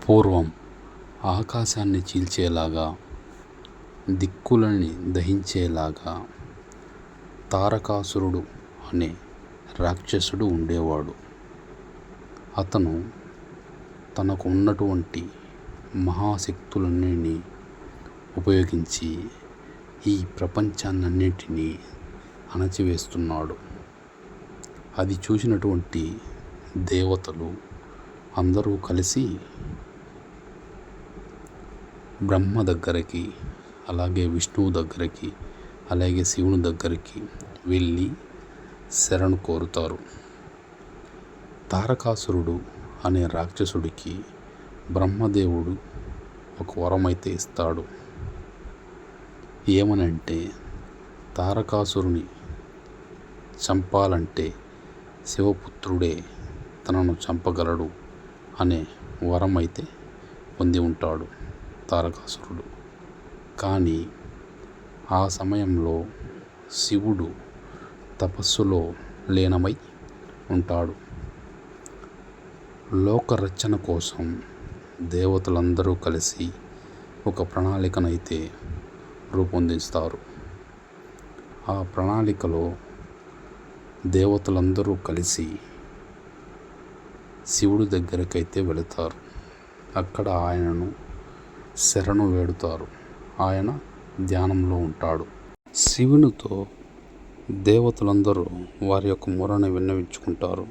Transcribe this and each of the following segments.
పూర్వం ఆకాశాన్ని చీల్చేలాగా, దిక్కులని దహించేలాగా తారకాసురుడు అనే రాక్షసుడు ఉండేవాడు. అతను తనకు ఉన్నటువంటి మహాశక్తులన్నిటినీ ఉపయోగించి ఈ ప్రపంచాన్నిటినీ అణచివేస్తున్నాడు. అది చూసినటువంటి దేవతలు అందరూ కలిసి బ్రహ్మ దగ్గరికి, అలాగే విష్ణువు దగ్గరికి, అలాగే శివుని దగ్గరికి వెళ్ళి శరణు కోరుతారు. తారకాసురుడు అనే రాక్షసుడికి బ్రహ్మదేవుడు ఒక వరం అయితే ఇస్తాడు. ఏమనంటే, తారకాసురుని చంపాలంటే శివపుత్రుడే తనను చంపగలడు అనే వరం అయితే పొంది ఉంటాడు తారకాసురుడు. కానీ ఆ సమయంలో శివుడు తపస్సులో లీనమై ఉంటాడు. లోకరక్షణ కోసం దేవతలందరూ కలిసి ఒక ప్రణాళికనైతే రూపొందిస్తారు. ఆ ప్రణాళికలో దేవతలందరూ కలిసి శివుడి దగ్గరకైతే వెళతారు. అక్కడ ఆయనను శరణు వేడుతారు. ఆయన ధ్యానంలో ఉంటాడు. శివునితో దేవతలందరూ వారి యొక్క మొరను విన్నవించుకుంటారు.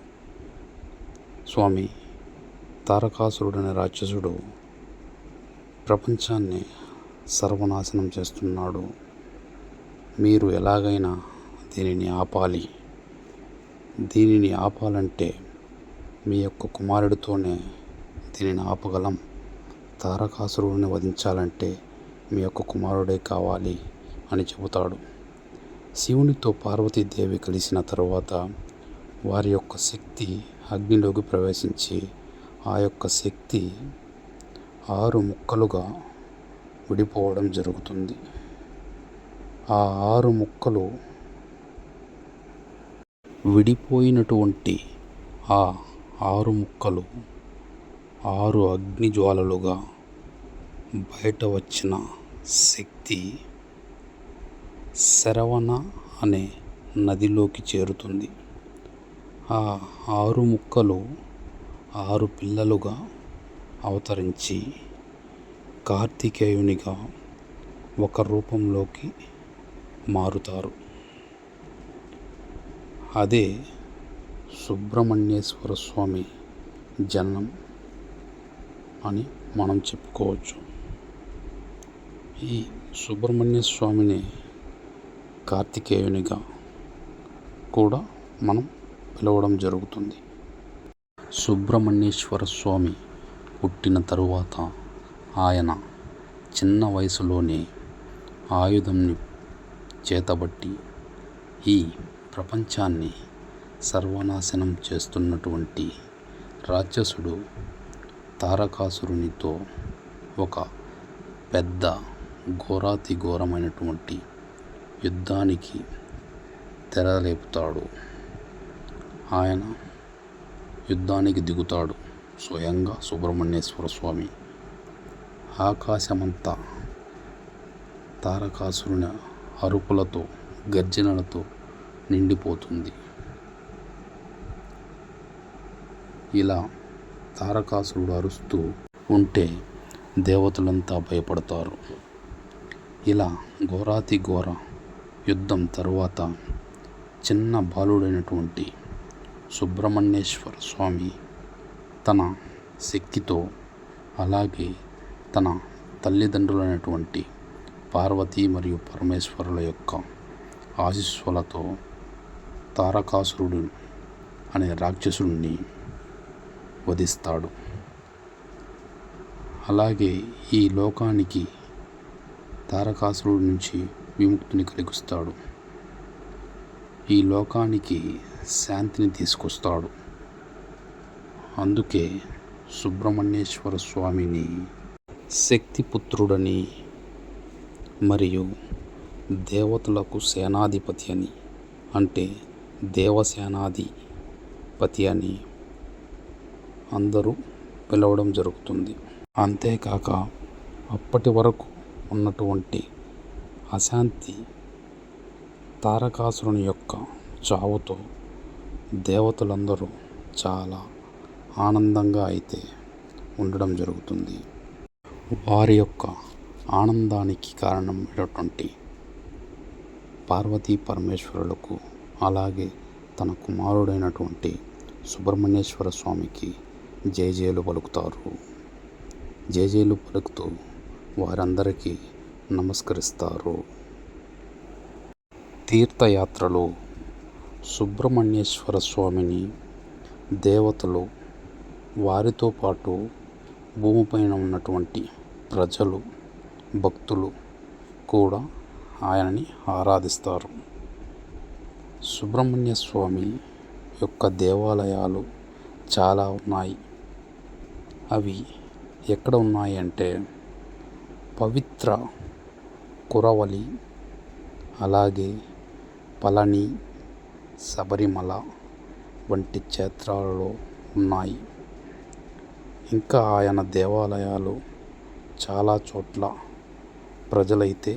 స్వామి, తారకాసురుడనే రాక్షసుడు ప్రపంచాన్ని సర్వనాశనం చేస్తున్నాడు. మీరు ఎలాగైనా దీనిని ఆపాలి. దీనిని ఆపాలంటే మీ యొక్క కుమారుడితోనే దీనిని ఆపగలం. తారకాసురుడిని వధించాలంటే మీ యొక్క కుమారుడే కావాలి అని చెబుతాడు. శివునితో పార్వతీదేవి కలిసిన తరువాత వారి యొక్క శక్తి అగ్నిలోకి ప్రవేశించి ఆ యొక్క శక్తి 6 ముక్కలుగా విడిపోవడం జరుగుతుంది. ఆ 6 ముక్కలు విడిపోయినటువంటి ఆ 6 ముక్కలు 6 అగ్నిజ్వాలలుగా బయట వచ్చిన శక్తి శరవణ అనే నదిలోకి చేరుతుంది. ఆ 6 ముక్కలు 6 పిల్లలుగా అవతరించి కార్తికేయునిగా ఒక రూపంలోకి మారుతారు. అదే సుబ్రహ్మణ్యేశ్వర స్వామి జననం అని మనం చెప్పుకోవచ్చు. ఈ సుబ్రహ్మణ్య స్వామిని కార్తికేయునిగా కూడా మనం పిలవడం జరుగుతుంది. సుబ్రహ్మణ్యేశ్వర స్వామి పుట్టిన తరువాత ఆయన చిన్న వయసులోనే ఆయుధంని చేతబట్టి ఈ ప్రపంచాన్ని సర్వనాశనం చేస్తున్నటువంటి రాక్షసుడు తారకాసురునితో ఒక పెద్ద ఘోరాతి ఘోరమైనటువంటి యుద్ధానికి తెరలేపుతాడు. ఆయన యుద్ధానికి దిగుతాడు స్వయంగా సుబ్రహ్మణ్యేశ్వర స్వామి. ఆకాశమంతా తారకాసురుని అరుపులతో, గర్జనలతో నిండిపోతుంది. ఇలా తారకాసురుడు అరుస్తూ ఉంటే దేవతలంతా భయపడతారు. ఇలా ఘోరాతి ఘోర యుద్ధం తరువాత చిన్న బాలుడైనటువంటి సుబ్రహ్మణ్యేశ్వర స్వామి తన శక్తితో, అలాగే తన తల్లిదండ్రులైనటువంటి పార్వతీ మరియు పరమేశ్వరుల యొక్క ఆశీస్సులతో తారకాసురుడు అనే రాక్షసుడిని వధిస్తాడు. అలాగే ఈ లోకానికి తారకాసురుడి నుంచి విముక్తిని కలిగిస్తాడు. ఈ లోకానికి శాంతిని తీసుకొస్తాడు. అందుకే సుబ్రహ్మణ్యేశ్వర స్వామిని శక్తిపుత్రుడని మరియు దేవతలకు సేనాధిపతి అని, అంటే దేవసేనాధిపతి అని అందరూ పిలవడం జరుగుతుంది. అంతేకాక అప్పటి వరకు ఉన్నటువంటి అశాంతి తారకాసురుని యొక్క చావుతో దేవతలందరూ చాలా ఆనందంగా అయితే ఉండడం జరుగుతుంది. వారి యొక్క ఆనందానికి కారణమైనటువంటి పార్వతీ పరమేశ్వరులకు, అలాగే తన కుమారుడైనటువంటి సుబ్రహ్మణ్యేశ్వర స్వామికి జేజేలు పలుకుతారు. జేజేలు పలుకుతూ వారందరికీ నమస్కరిస్తారు. తీర్థయాత్రలో సుబ్రహ్మణ్యేశ్వర స్వామిని దేవతలు, వారితో పాటు భూమిపైన ఉన్నటువంటి ప్రజలు, భక్తులు కూడా ఆయనని ఆరాధిస్తారు. సుబ్రహ్మణ్య స్వామి యొక్క దేవాలయాలు చాలా ఉన్నాయి. అవి ఎక్కడ ఉన్నాయి అంటే పవిత్ర కురవలి, అలాగే పళని, శబరిమల వంటి క్షేత్రాలలో ఉన్నాయి. ఇంకా ఆయన దేవాలయాలు చాలా చోట్ల ప్రజలైతే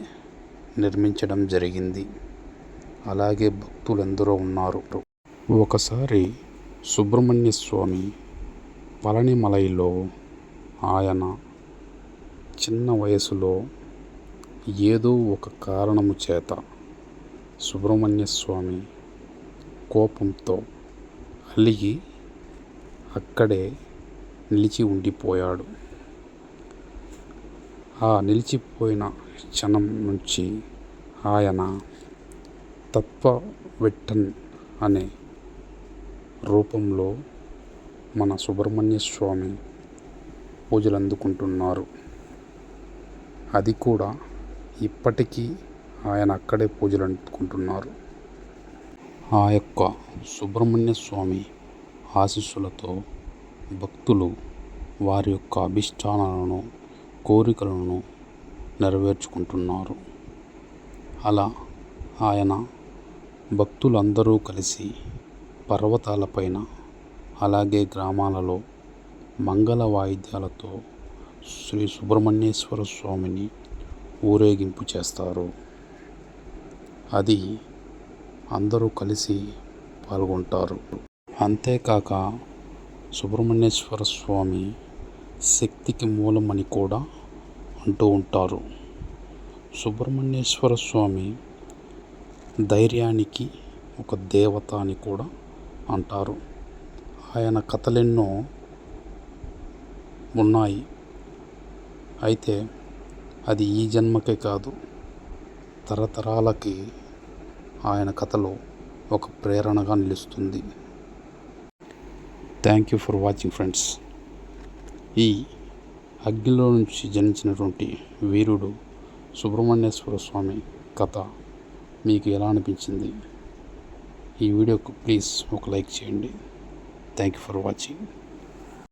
నిర్మించడం జరిగింది. అలాగే భక్తులెందరో ఉన్నారు. ఒకసారి సుబ్రహ్మణ్య స్వామి పళనిమలైలో ఆయన చిన్న వయసులో ఏదో ఒక కారణము చేత సుబ్రహ్మణ్య స్వామి కోపంతో అలిగి అక్కడే నిలిచి ఉండిపోయాడు. ఆ నిలిచిపోయిన క్షణం నుంచి ఆయన తత్వవెట్టన్ అనే రూపంలో మన సుబ్రహ్మణ్య స్వామి పూజలు అందుకుంటున్నారు. అది కూడా ఇప్పటికీ ఆయన అక్కడే పూజలు అందుకుంటున్నారు. ఆ యొక్క సుబ్రహ్మణ్య స్వామి ఆశీస్సులతో భక్తులు వారి యొక్క అభిష్టానాలను, కోరికలను నెరవేర్చుకుంటున్నారు. అలా ఆయన భక్తులందరూ కలిసి పర్వతాలపైన, అలాగే గ్రామాలలో మంగళ వాయిద్యాలతో శ్రీ సుబ్రహ్మణ్యేశ్వర స్వామిని ఊరేగింపు చేస్తారు. అది అందరూ కలిసి పాల్గొంటారు. అంతేకాక సుబ్రహ్మణ్యేశ్వర స్వామి శక్తికి మూలం అని కూడా అంటూ ఉంటారు. సుబ్రహ్మణ్యేశ్వర స్వామి ధైర్యానికి ఒక దేవత అని కూడా అంటారు. ఆయన కథలెన్నో ఉన్నాయి. అయితే అది ఈ జన్మకే కాదు, తరతరాలకి ఆయన కథలో ఒక ప్రేరణగా నిలుస్తుంది. Thank you for watching friends. ఈ అగ్నిలో నుంచి జనించినటువంటి వీరుడు సుబ్రహ్మణ్యేశ్వర స్వామి కథ మీకు ఎలా అనిపించింది? ఈ వీడియోకు ప్లీజ్ ఒక లైక్ చేయండి. Thank you for watching.